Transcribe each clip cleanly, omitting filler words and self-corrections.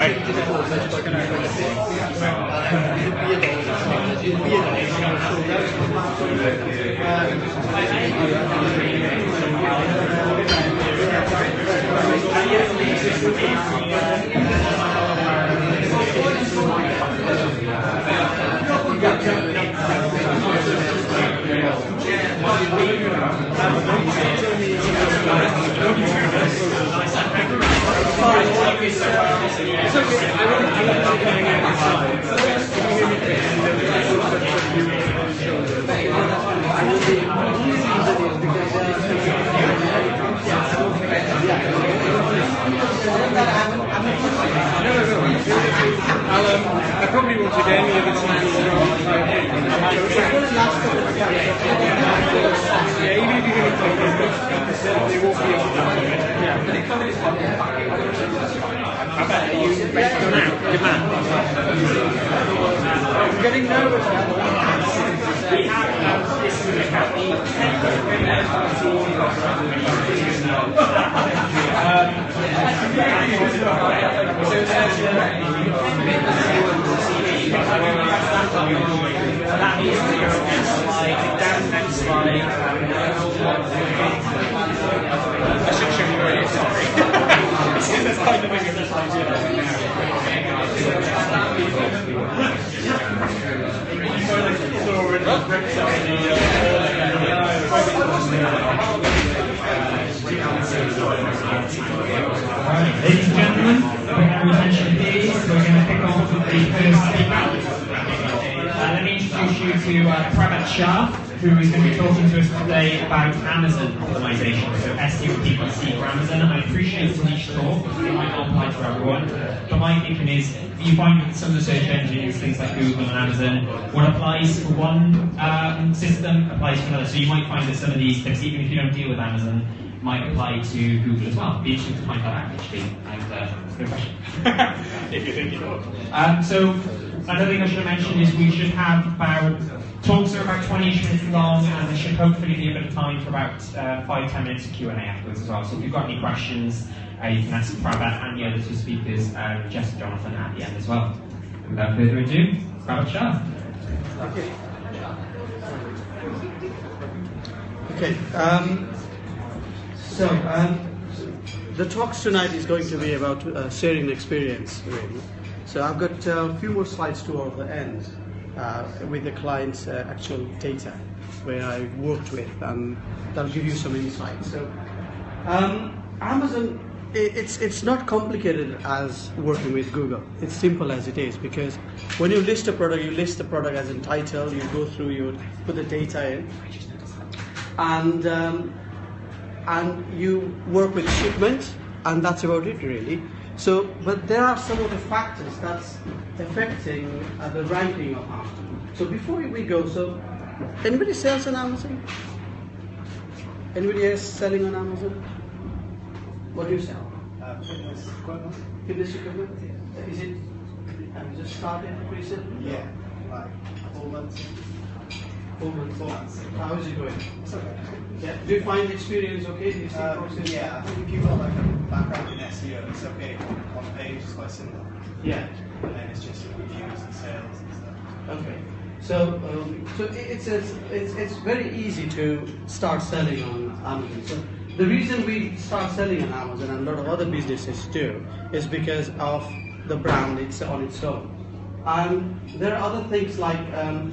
I probably won't take any of the time. Yeah, even if you're going to take them, they won't be on. Yeah. I bet you based on out. Good man. I'm getting nervous now. We have this that needs to go next slide, down next slide. I should show you where it is, sorry. That's kind of big of the slides Ladies and gentlemen, we're going to attention please. We're going to pick off with the first speaker. Let me introduce you to Prabhat Shah, who is going to be talking to us today about Amazon optimization, so SEO Ppc for Amazon. I appreciate it's a niche talk, it might not apply to everyone, but my thinking is, you find with some of the search engines, things like Google and Amazon, what applies for one system applies to another. So you might find that some of these tips, even if you don't deal with Amazon, might apply to Google as well. It'd be interesting to find that out actually, and it's a good question. If you think you know. So another thing I should have mentioned is we should have about, talks are about 20-ish minutes long, and there should hopefully be a bit of time for about 5-10 minutes of Q&A afterwards as well. So if you've got any questions, you can ask Prabhat and the other two speakers, Jess and Jonathan at the end as well. And without further ado, Prabhat Shah. Okay. The talks tonight is going to be about sharing experience, really. So I've got a few more slides towards the end with the client's actual data, where I worked with, and that'll give you some insight. So Amazon, it's not complicated as working with Google. It's simple as it is, because when you list a product, you list the product as entitled, you go through, you put the data in, and you work with shipment, and that's about it really. So, but there are some of the factors that's affecting the ranking of Amazon. So before we go, so anybody sells on Amazon? Anybody else selling on Amazon? What do you sell? Fitness equipment. Fitness equipment? Is it, have you just started recently? Yeah, like 4 months. 4 months. How is it going? It's okay. Yeah. Do you find the experience okay? Do you see process? Yeah, I think if you've got like a background in SEO, it's okay. On page it's quite similar. Yeah. And then it's just reviews and sales and stuff. Okay. So, it's very easy to start selling on Amazon. So the reason we start selling on Amazon, and a lot of other businesses do, is because of the brand. It's on its own. And there are other things like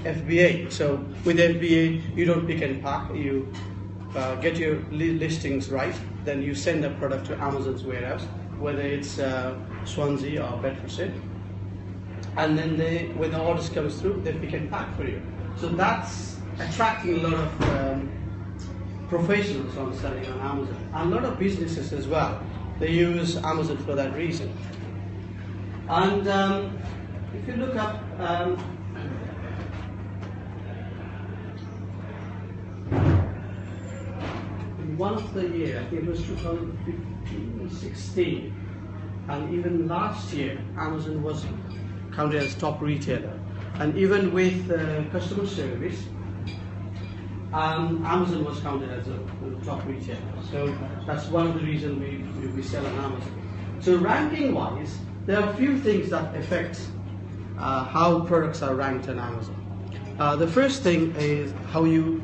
FBA. So with FBA, you don't pick and pack. You get your listings right, then you send the product to Amazon's warehouse, whether it's Swansea or Bedfordshire, and then when the orders comes through, they pick and pack for you. So that's attracting a lot of professionals on selling on Amazon, and a lot of businesses as well. They use Amazon for that reason. And if you look up in one of the year, I think it was 2015 or 16, and even last year, Amazon was counted as top retailer. And even with customer service, Amazon was counted as a top retailer. So that's one of the reasons we sell on Amazon. So ranking wise, there are a few things that affect how products are ranked on Amazon. The first thing is how you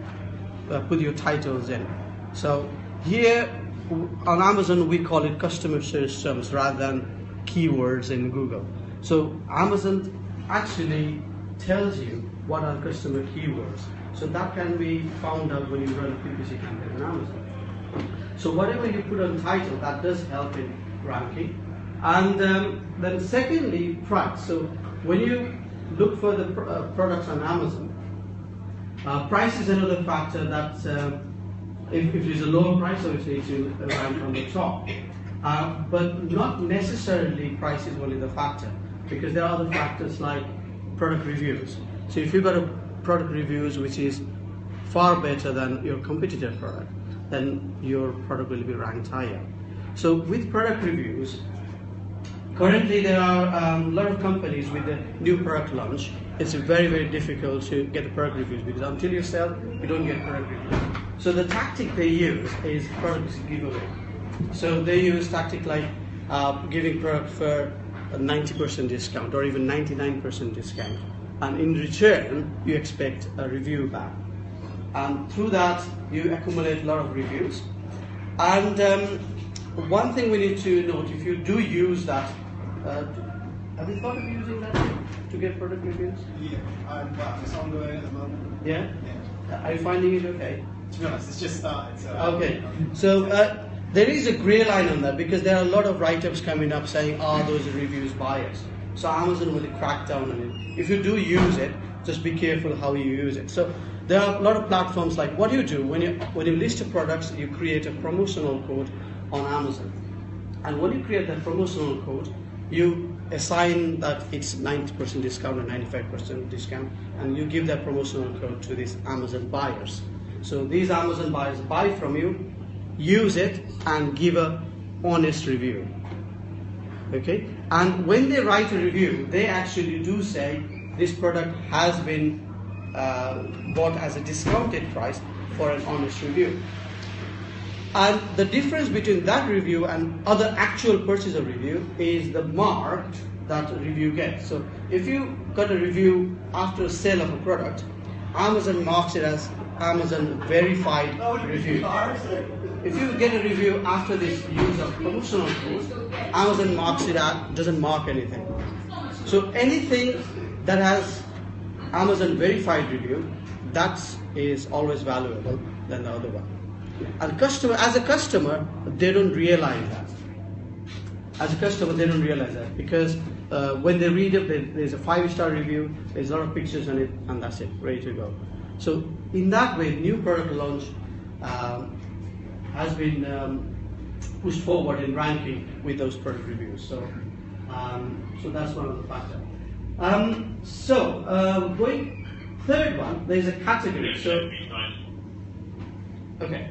put your titles in. So here on Amazon we call it customer search terms rather than keywords in Google. So Amazon actually tells you what are customer keywords. So that can be found out when you run a Ppc campaign on Amazon. So whatever you put on title, that does help in ranking. And then secondly, price. So when you look for the products on Amazon, price is another factor that if it is a lower price, obviously it will rank on the top. But not necessarily price is only the factor, because there are other factors like product reviews. So if you've got a product reviews which is far better than your competitor product, then your product will be ranked higher. So with product reviews, currently there are a lot of companies with the new product launch. It's very, very difficult to get the product reviews because until you sell, you don't get product reviews. So the tactic they use is product giveaway. So they use tactic like giving product for a 90% discount or even 99% discount. And in return, you expect a review back. And through that, you accumulate a lot of reviews. And one thing we need to note, if you do use that, have you thought of using that to get product reviews? Yeah, it's ongoing at the moment. Yeah? Yeah. Are you finding it okay? To be honest, it's just started. So Okay. So there is a grey line on that because there are a lot of write-ups coming up saying, those are reviews biased. So Amazon will crack down on it. If you do use it, just be careful how you use it. So there are a lot of platforms like what you do when you list a product, you create a promotional code on Amazon. And when you create that promotional code, you assign that it's 90% discount or 95% discount, and you give that promotional code to these Amazon buyers. So these Amazon buyers buy from you, use it, and give a honest review. Okay? And when they write a review, they actually do say this product has been bought as a discounted price for an honest review. And the difference between that review and other actual purchaser review is the mark that a review gets. So if you got a review after a sale of a product, Amazon marks it as Amazon verified review. If you get a review after this use of promotional code, Amazon marks it out, doesn't mark anything. So anything that has Amazon verified review, that is always valuable than the other one. And as a customer, they don't realize that. As a customer, they don't realize that because when they read it, there's a 5-star review, there's a lot of pictures on it, and that's it, ready to go. So in that way, new product launch has been pushed forward in ranking with those product reviews. So that's one of the factors. Going third one, there's a category. So okay,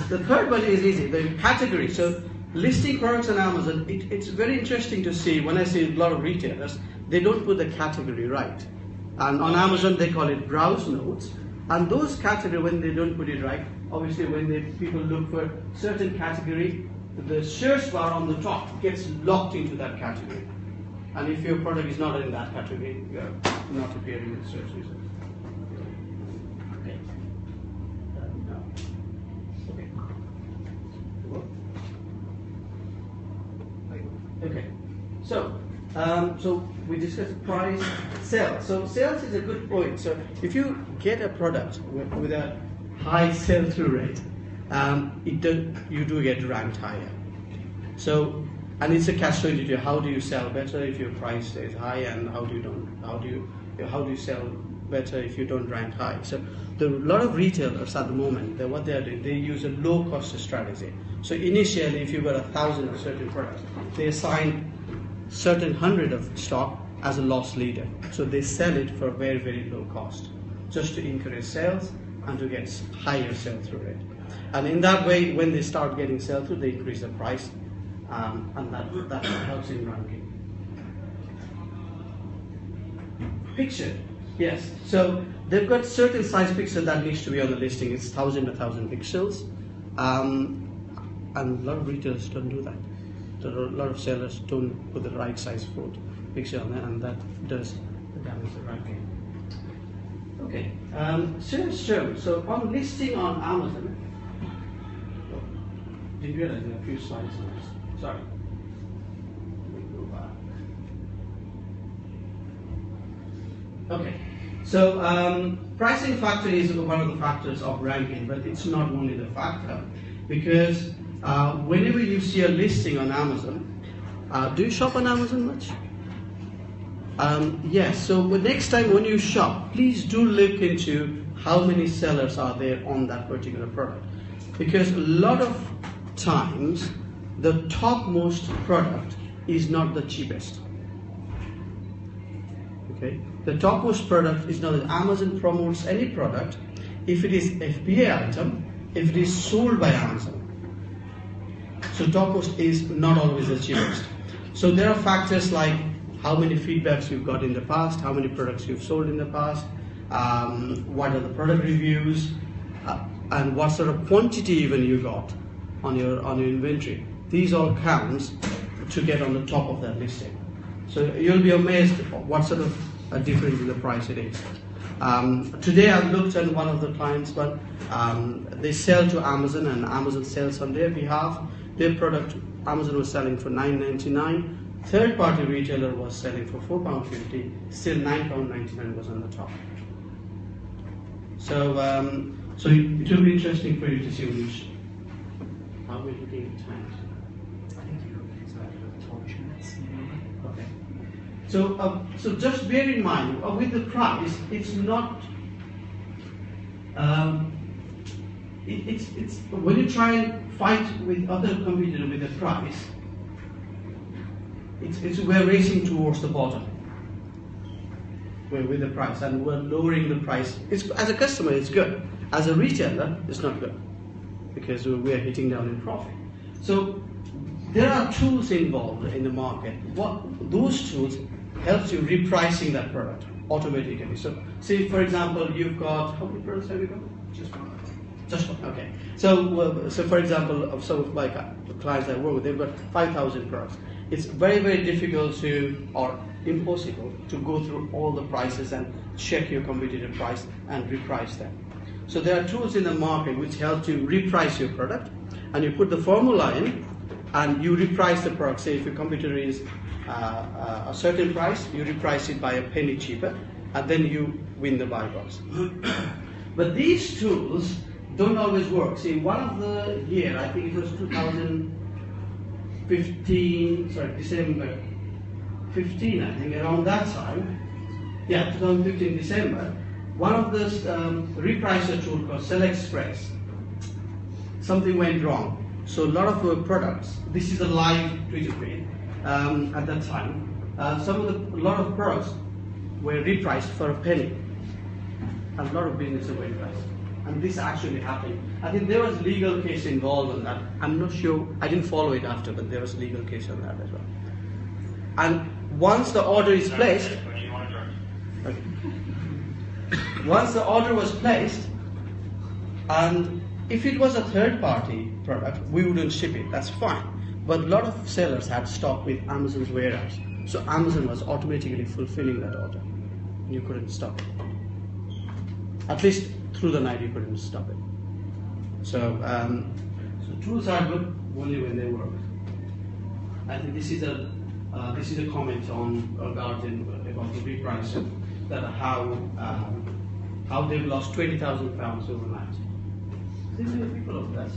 the third one is easy. The category. So listing products on Amazon, it's very interesting to see. When I see a lot of retailers, they don't put the category right, and on Amazon they call it browse notes. And those categories, when they don't put it right, obviously when people look for certain category, the search bar on the top gets locked into that category. And if your product is not in that category, you are not appearing in the search results. Okay. Okay. So we discussed price, sales. So sales is a good point. So if you get a product with a high sell-through rate, you do get ranked higher. So, and it's a catch-22. How do you sell better if your price is high, and how do you sell better if you don't rank high? So a lot of retailers at the moment, what they are doing, they use a low-cost strategy. So initially, if you've got 1,000 of certain products, they assign certain 100 of stock as a loss leader. So they sell it for a very, very low cost, just to increase sales and to get higher sell-through rate. And in that way, when they start getting sell-through, they increase the price, and that helps in ranking. Picture, yes. So they've got certain size pixel that needs to be on the listing. It's 1,000 pixels, and a lot of retailers don't do that. there are a lot of sellers don't put the right size food picture on there, and that does damage the ranking. Okay, so on listing on Amazon, didn't realize there are a few slides on this. Sorry. Let me go back. Okay, so pricing factor is one of the factors of ranking, but it's not only the factor, because whenever you see a listing on Amazon, do you shop on Amazon much? Yes, so next time when you shop, please do look into how many sellers are there on that particular product, because a lot of times the topmost product is not the cheapest. Okay, the topmost product is not. Amazon promotes any product if it is FBA item, if it is sold by Amazon. So topmost is not always the cheapest. So there are factors like how many feedbacks you've got in the past, how many products you've sold in the past, what are the product reviews, and what sort of quantity even you got on your inventory. These all counts to get on the top of that listing. So you'll be amazed what sort of a difference in the price it is. Today I've looked at one of the clients, but they sell to Amazon and Amazon sells on their behalf. Their product Amazon was selling for £9.99. Third-party retailer was selling for £4.50. Still £9.99 was on the top. So so it will be interesting for you to see which. How are we looking at time? I think it's about 12 minutes. Okay. So just bear in mind with the price, it's not. It's when you try and fight with other competitors with the price, we're racing towards the bottom. With the price, and we're lowering the price. As a customer, it's good. As a retailer, it's not good, because we are hitting down in profit. So there are tools involved in the market. Those tools helps you repricing that product automatically. So say for example, you've got, how many products have you got? Just one. Just one. Okay. So for example, of some of my clients I work with, they've got 5,000 products. It's very, very difficult to, or impossible, to go through all the prices and check your competitor price and reprice them. So there are tools in the market which help you reprice your product, and you put the formula in and you reprice the product. Say if your competitor is a certain price, you reprice it by a penny cheaper, and then you win the buy box. But these tools don't always work. See, one of the year, I think it was 2015, sorry, December 15, I think, around that time. Yeah, 2015 December. One of the repricer tool called Sell Express, something went wrong. So a lot of products, this is a live Twitter feed at that time, a lot of products were repriced for a penny. And a lot of businesses were repriced. And this actually happened. I think there was legal case involved on that. I'm not sure, I didn't follow it after, but there was legal case on that as well. And once the order is placed, okay. Once the order was placed, and if it was a third-party product, we wouldn't ship it, that's fine. But a lot of sellers had stock with Amazon's warehouse. So Amazon was automatically fulfilling that order. You couldn't stop it. At least through the night you couldn't stop it. So, so tools are good only when they work. I think this is a comment on Guardian about the repricing, that how they've lost £20,000 overnight. There are people of that.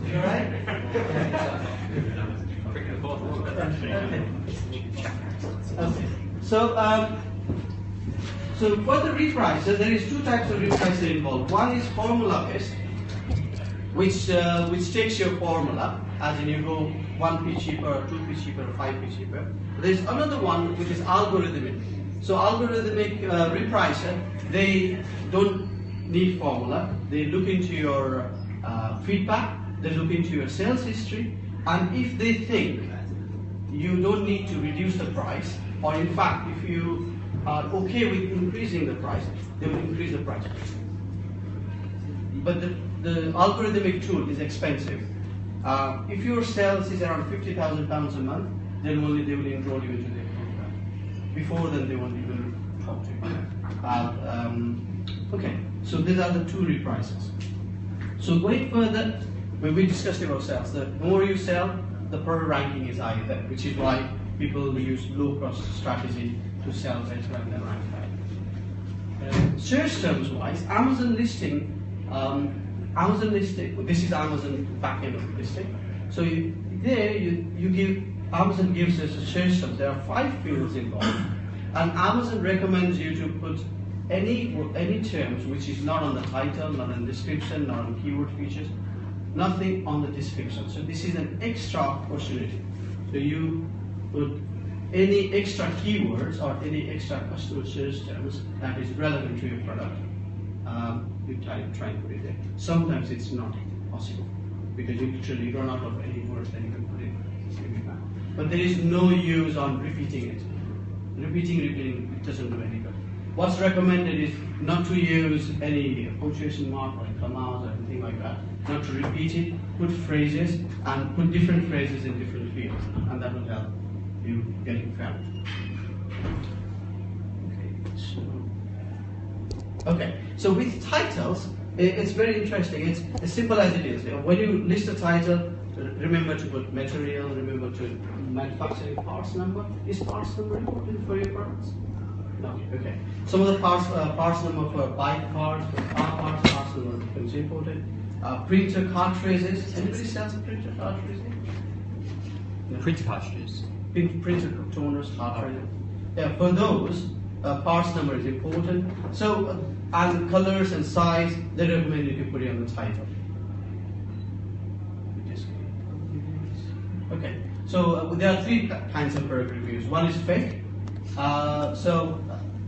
You alright? Okay. So for the repricer, there is two types of repricer involved. One is formula based, which takes your formula, as in you go 1p cheaper, or 2p cheaper, or 5p cheaper. There's another one which is algorithmic. So algorithmic repricer, they don't need formula. They look into your feedback, they look into your sales history, and if they think you don't need to reduce the price, or in fact, if you are okay with increasing the price, they will increase the price. But the algorithmic tool is expensive. If your sales is around £50,000 a month, then only they will enroll you into their program. Before then, they won't even talk to you. Okay, so these are the two reprices. So going further, when we discussed about sales, the more you sell, the product ranking is higher there, which is why people use low-cost strategy to sell better and then rank higher. Search terms wise, Amazon listing, this is Amazon backend of listing. So you give, Amazon gives us a search term. There are 5 fields involved, and Amazon recommends you to put any terms which is not on the title, not on the description, not on keyword features, nothing on the description. So this is an extra opportunity. So you put any extra keywords or any extra customer search terms that is relevant to your product. You try and put it there. Sometimes it's not possible because you literally run out of any words that you can put in. But there is no use on repeating it. Repeating, it doesn't do any good. What's recommended is not to use any punctuation mark or commas or anything like that. Not to repeat it. Put phrases and put different phrases in different fields, and that will help you getting found. Okay, so with titles, it's very interesting. It's as simple as it is. When you list a title, remember to put material, remember to manufacturing parts number. Is parts number important for your products? No, okay. Some of the parts number for bike parts, for car parts number becomes important. Printer cartridges. Anybody sells a printer cartridge? No. Printer cartridges. Printer toners, cartridges. Yeah, for those, parts number is important. So, and colors and size, they recommend you to put it on the title. Okay, so there are 3 kinds of product reviews. One is fake. So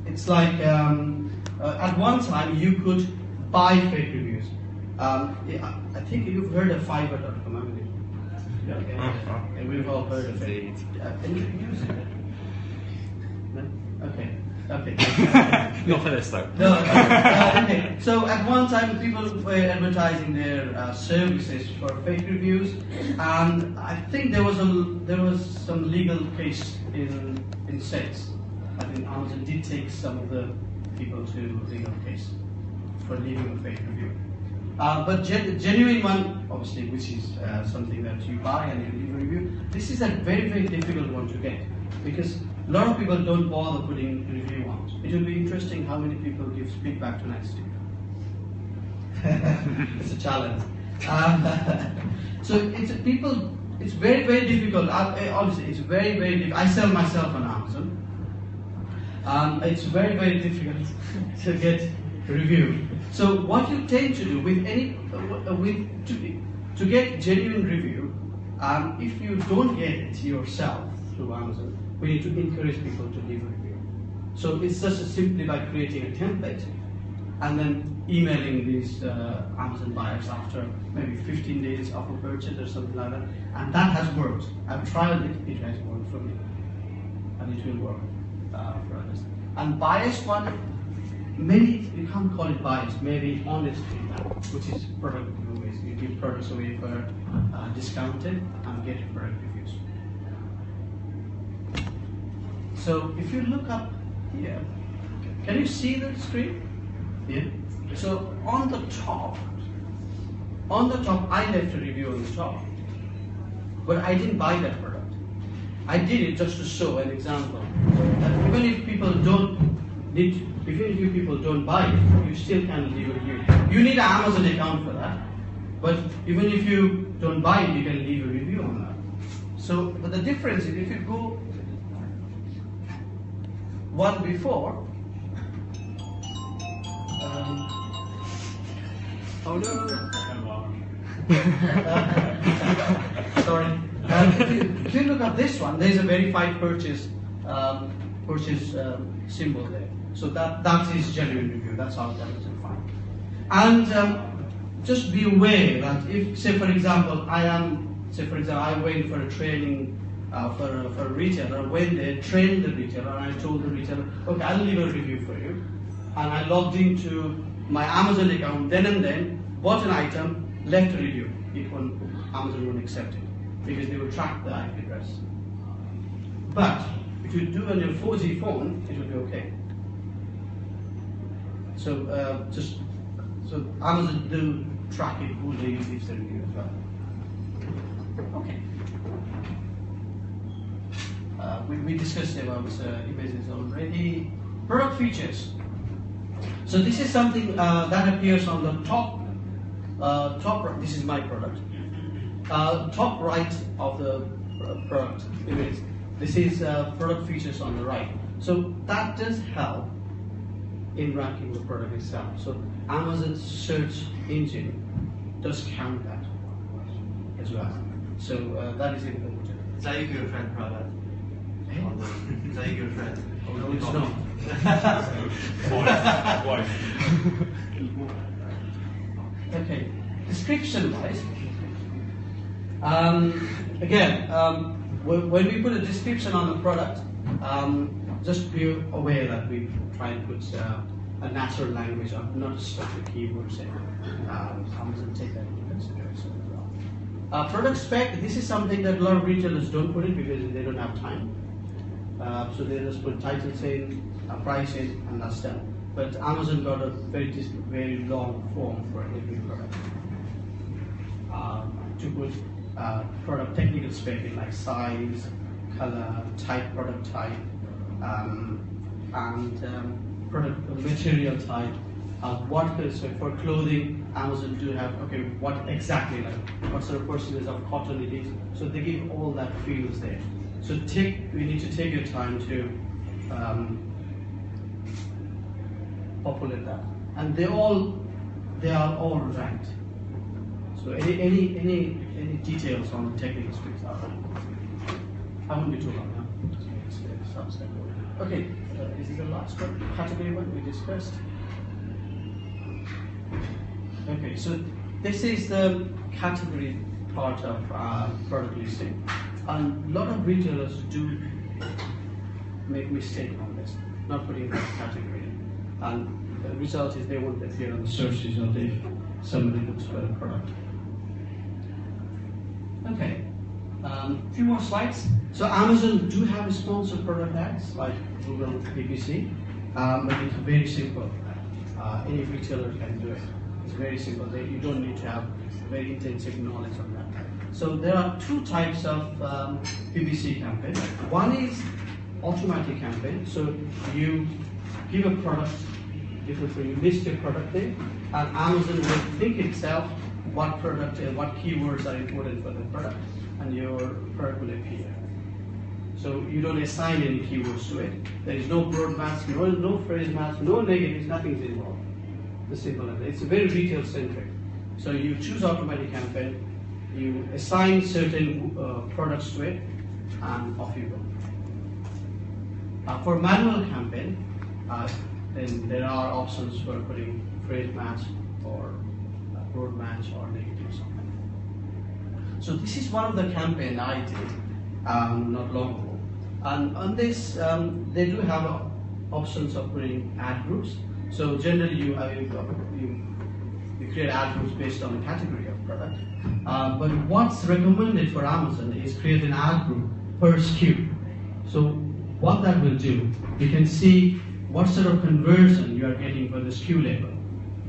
it's like at one time you could buy fake reviews. I think you've heard of Fiverr.com, haven't you? Yeah, we've all heard of it. Can you use it? No? Okay. Not for this though. No, okay. So at one time people were advertising their services for fake reviews, and I think there was some legal case in States. I think Amazon did take some of the people to legal case for leaving a fake review. But genuine one, obviously, which is something that you buy and you leave a review, this is a very, very difficult one to get because a lot of people don't bother putting review on. It will be interesting how many people give feedback to next year. It's a challenge. So it's very, very difficult. Honestly, it's very, very difficult. I sell myself on Amazon. It's very, very difficult to get review. So what you tend to do with to get genuine review, if you don't get it yourself through Amazon, we need to encourage people to leave a review. So it's just simply by creating a template and then emailing these Amazon buyers after maybe 15 days of a purchase or something like that. And that has worked. I've tried it, it has worked for me. And it will work for others. And biased one, maybe you can't call it biased, maybe honest feedback, which is product reviews. You give products away for discounted and get product reviews. So if you look up here, can you see the screen? Yeah. So on the top, I left a review on the top, but I didn't buy that product. I did it just to show an example. That even if people don't buy it, you still can leave a review. You need an Amazon account for that, but even if you don't buy it, you can leave a review on that. So, but the difference is if you go one before. Oh no! Sorry. If you look at this one, there is a verified purchase symbol there. So that is genuine review. That's how that is defined. And just be aware that if, say for example, I went for a training for a retailer. When they trained the retailer, and I told the retailer, okay, I'll leave a review for you, and I logged into my Amazon account then and then. bought an item, left a review, Amazon won't accept it because they will track the IP address. But if you do on your 4G phone, it will be okay. So so Amazon do track it, who they use the review as well. Okay. We discussed about images already. Product features. So this is something that appears on the top. This is my product. Top right of the product image. This is product features on the right. So that does help in ranking the product itself. So Amazon's search engine does count that as well. So that is important. Is that your good friend, Prabhat? Is that your good friend? Oh, no, it's not. Wife. Okay, description wise. Again, when we put a description on the product, just be aware that we try and put a natural language of not stuff with keywords in. Amazon take that into consideration as well. Product spec, this is something that a lot of retailers don't put in because they don't have time. So they just put title saying, price in, and that's done. But Amazon got a very long form for every product. To put product technical spec in, like size, color, type, product type, and product material type. So for clothing, Amazon do have, okay, what exactly, like what sort of percentage of cotton it is. So they give all that fields there. So we need to take your time to populate that, and they are all ranked. So any details on the technical specs are ranked. I won't be too long now. Okay, is it the last one? Category one we discussed. Okay, so this is the category part of product listing. And a lot of retailers do make mistake on this, not putting that category in. And the result is they won't appear on the search result if somebody looks for a product. Okay, few more slides. So Amazon do have sponsored product ads like Google Ppc, but it's very simple. Any retailer can do it. It's very simple. You don't need to have very intensive knowledge on that. So there are two types of Ppc campaign. One is automatic campaign. So you give a product, you list your product there, and Amazon will think itself what product and what keywords are important for the product, and your product will appear. So you don't assign any keywords to it. There is no broad match, no phrase match, no negatives, nothing's involved. It's simple as that. It's very retail centric. So you choose automatic campaign, you assign certain products to it, and off you go. For manual campaign, then there are options for putting phrase match or broad match or negatives on it. So this is one of the campaign I did not long ago. And on this, they do have options of putting ad groups. So generally you create ad groups based on the category of product. But what's recommended for Amazon is create an ad group per SKU. So what that will do, you can see what sort of conversion you are getting for the SKU label.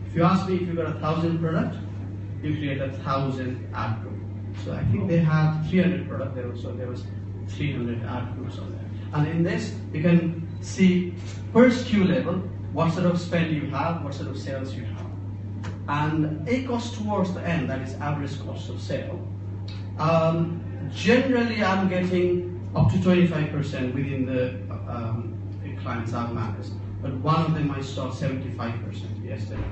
If you ask me if you got 1,000 product, you create 1,000 ad group. So I think they had 300 product there, so there was 300 ad groups on there. And in this, you can see per SKU level what sort of spend you have, what sort of sales you have. And a cost towards the end, that is average cost of sale. Generally, I'm getting up to 25% within the clients I've managed. But one of them I saw 75% yesterday.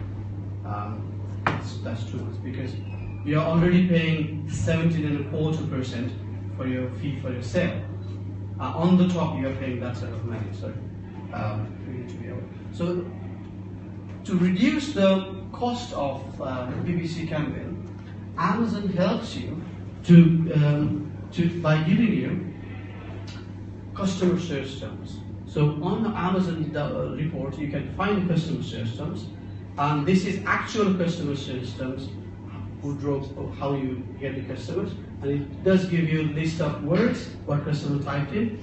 That's too much because you're already paying 17.25% for your fee for your sale. On the top, you're paying that sort of money. So we need to be aware. So to reduce the cost of Ppc campaign, Amazon helps you by giving you customer search terms. So on the Amazon report, you can find customer search terms, And this is actual customer systems who drove how you get the customers, and it does give you a list of words what customer typed in,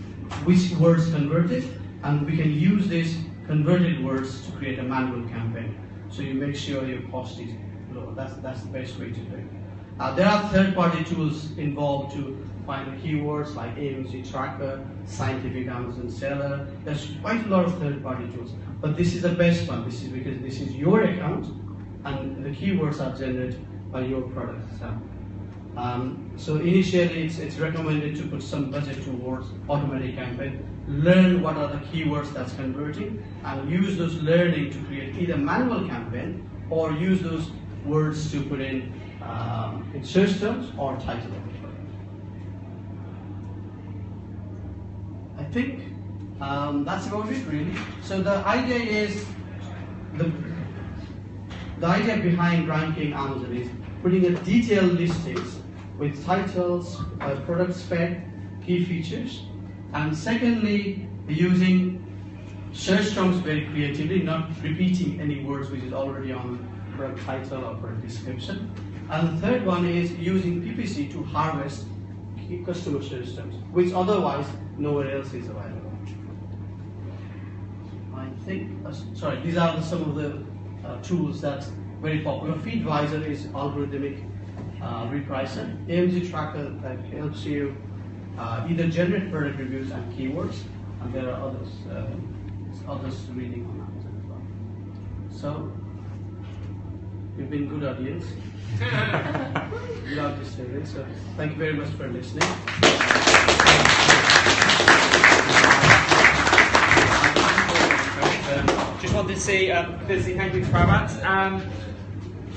which words converted, and we can use these converted words to create a manual campaign. So you make sure your cost is low. That's the best way to do it. There are third-party tools involved to find the keywords like AMZ Tracker, Scientific Amazon Seller. There's quite a lot of third-party tools, but this is the best one. This is because this is your account, and the keywords are generated by your product itself. So initially, it's recommended to put some budget towards automatic campaign. Learn what are the keywords that's converting, and use those learning to create either manual campaign or use those words to put in search terms or title of the product. I think that's about it, really. So the idea is the idea behind ranking Amazon is putting a detailed listings with titles, product spec, key features, and secondly, using search terms very creatively, not repeating any words which is already on product title or product description. And the third one is using PPC to harvest key customer search terms, which otherwise nowhere else is available. I think, sorry, these are some of the tools that's very popular. Feedvisor is algorithmic repricer. AMZ Tracker that helps you either generate product reviews and keywords, and there are others reading on Amazon as well. So you've been good audience. Without this series, so thank you very much for listening. Just wanted to say, firstly, thank you, Prabhat.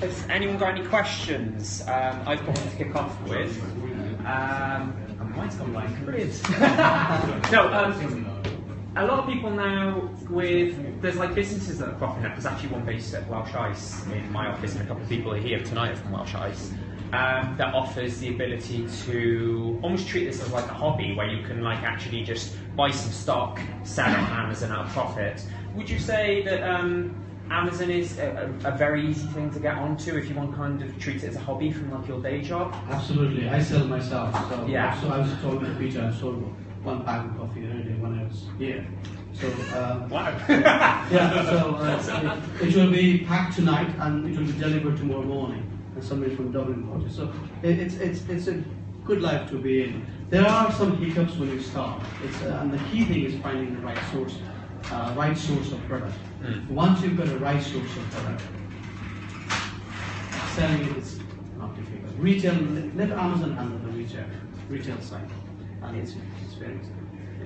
Has anyone got any questions? I've got one to kick off with. Mine's gone blank. Brilliant. No, a lot of people now there's like businesses that are cropping up. There's actually one based at Welsh Ice in my office, and a couple of people are here tonight from Welsh Ice, that offers the ability to almost treat this as like a hobby, where you can like actually just buy some stock, sell it on Amazon at a profit. Would you say that Amazon is a very easy thing to get onto if you want to kind of treat it as a hobby from like your day job? Absolutely, I sell myself. So yeah. So I was told to Peter, I sold one pack of coffee every day when I was here. So wow. Yeah. So it will be packed tonight and it will be delivered tomorrow morning. And somebody from Dublin bought it. So it's a good life to be in. There are some hiccups when you start. And the key thing is finding the right source of product. Once you've got a right source of product, selling it is not difficult. Retail, let Amazon handle the retail side, and it's very easy.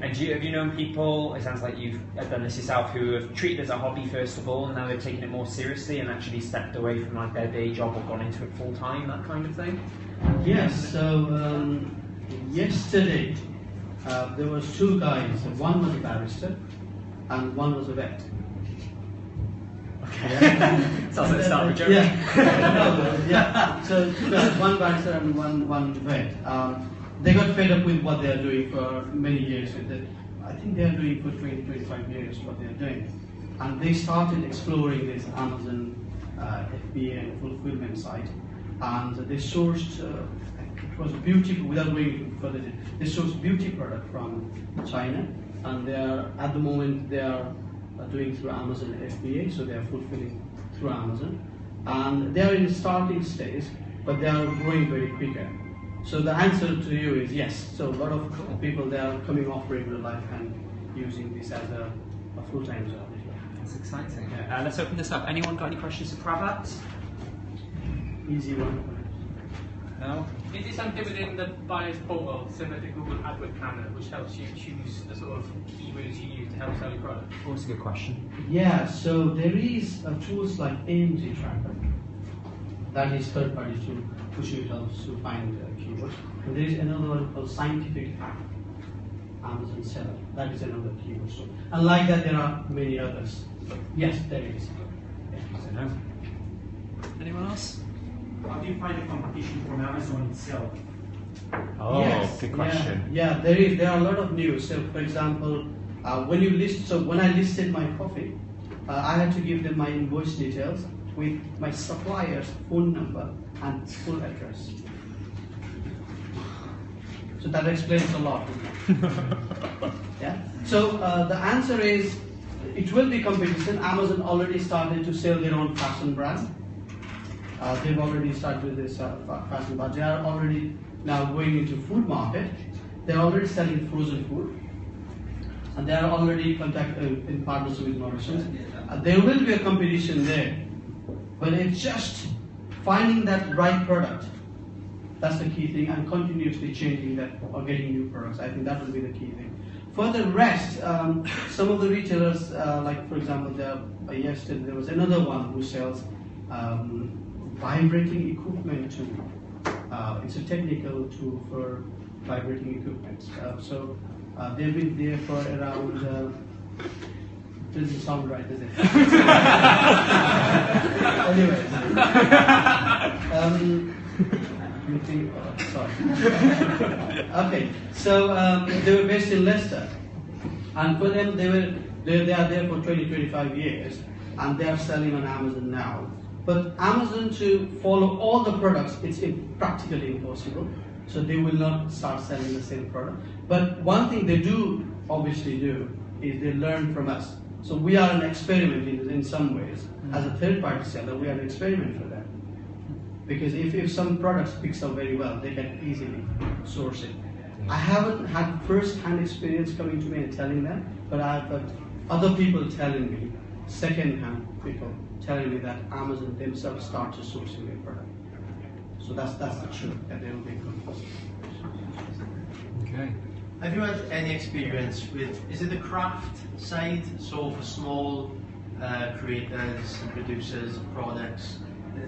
And have you known people, it sounds like you've done this yourself, who have treated it as a hobby first of all, and now they've taken it more seriously and actually stepped away from like their day job or gone into it full time, that kind of thing? Yes, so yesterday there was two guys, one was a barrister and one was a vet. Okay. Sounds like a start of a joke. Yeah. Yeah. So two guys, one barrister and one vet. They got fed up with what they are doing for many years. I think they are doing for 20-25 years what they are doing. And they started exploring this Amazon FBA and fulfillment site. And they sourced, it was beauty, without going further, they sourced beauty product from China. And they are, at the moment, they are doing through Amazon FBA, so they are fulfilling through Amazon. And they are in the starting stage, but they are growing very quicker. So the answer to you is yes. So a lot of people, they are coming off regular life and using this as a full-time job. That's exciting. Let's open this up. Anyone got any questions for Prabhat? Easy one. No? Is it something within the buyer's portal, similar to Google AdWords Planner, which helps you choose the sort of keywords you use to help sell your product? Oh, that's a good question. Yeah, so there is tools like AMZ Tracker. That is third-party tool, which helps to find keywords. And there is another one called Scientific Amazon Seller. That is another keyword tool. And like that, there are many others. But yes, there is. Yeah. Anyone else? How do you find the competition from Amazon itself? Oh, yes, good question. Yeah, there are a lot of news. So, for example, when I listed my coffee, I had to give them my invoice details with my supplier's phone number and full address. So that explains a lot. Yeah. So the answer is, it will be competition. Amazon already started to sell their own fashion brand. They've already started with this fashion brand. They are already now going into food market. They're already selling frozen food. And they are already in partnership with Morrisons. There will be a competition there. But it's just finding that right product. That's the key thing, and continuously changing that or getting new products. I think that will be the key thing. For the rest, some of the retailers, like for example, yesterday there was another one who sells vibrating equipment tool. It's a technical tool for vibrating equipment. So they've been there for around. Doesn't sound right, does it? Anyway. Sorry. Okay, so they were based in Leicester, and for them they are there for 20-25 years, and they are selling on Amazon now. But Amazon to follow all the products, it's practically impossible. So they will not start selling the same product. But one thing they do obviously do is they learn from us. So we are an experiment in some ways. As a third-party seller, we are an experiment for them. Because if some products picks up very well, they can easily source it. I haven't had first-hand experience coming to me and telling them, but I've had other people telling me, second-hand people telling me that Amazon themselves start to sourcing their product. So that's the truth, that they will be good. Okay. Have you had any experience with, is it the craft side, so for small creators and producers of products,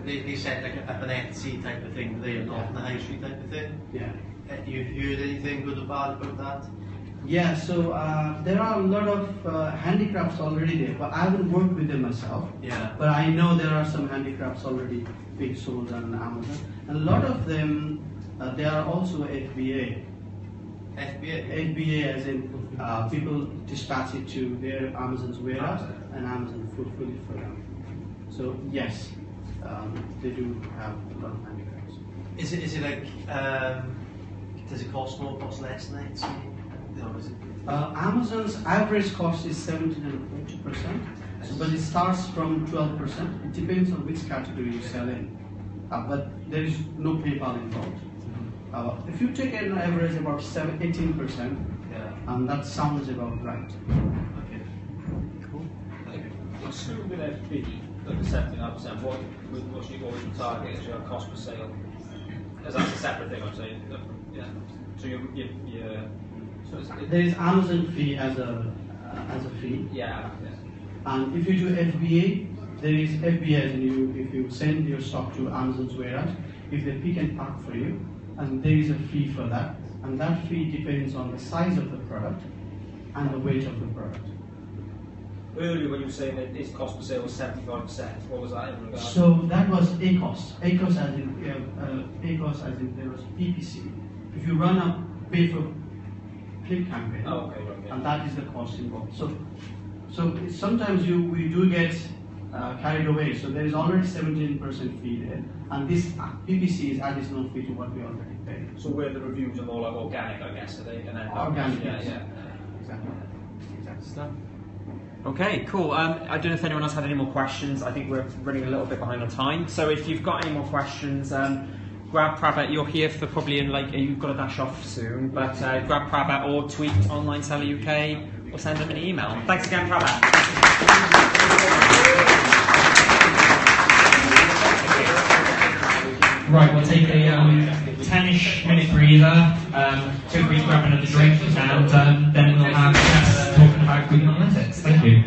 they set like up an Etsy type of thing, they are not on the high street type of thing? Yeah. You heard anything good or bad about that? Yeah, so there are a lot of handicrafts already there, but I haven't worked with them myself. Yeah. But I know there are some handicrafts already being sold on Amazon. And a lot of them, they are also FBA. FBA? FBA as in people dispatch it to their Amazon's warehouse and Amazon fulfill it for them. So yes, they do have a lot of handicrafts. Is it like, does it cost more, cost less than Etsy? No, is it? Amazon's average cost is 17% and 40%, but it starts from 12%. It depends on which category you sell in, but there is no PayPal involved. If you take an average about 18%, that sounds about right. Okay. Cool. Assuming with a fee of 79%, what's your target as your cost per sale? As that's a separate thing, I'm saying. Yeah. So there is Amazon fee as a fee. Yeah. And if you do FBA, there is FBA as in if you send your stock to Amazon's warehouse, if they pick and pack for you, and there is a fee for that, and that fee depends on the size of the product and the weight of the product. Earlier when you were saying that its cost per sale was 75%, what was that in regard? So that was ACOS. ACOS as in there was Ppc. If you run a pay-per-click campaign, and that is the cost involved. So sometimes we do get carried away. So there is already 17% fee there, and this Ppc is additional fee to what we already pay. So where the reviews are more like organic, I guess, are they? And then Organic, yeah, yes. yeah. Exactly. Stuff. Okay, cool. I don't know if anyone else had any more questions. I think we're running a little bit behind on time. So if you've got any more questions, grab Prabhat. You're here for probably in you've got to dash off soon, but grab Prabhat or tweet Online Seller UK or send them an email. Thanks again, Prabhat. Right, we'll take a 10-ish minute breather, feel free to grab another drink, and then we'll have guests talking about Google Analytics. Thank you.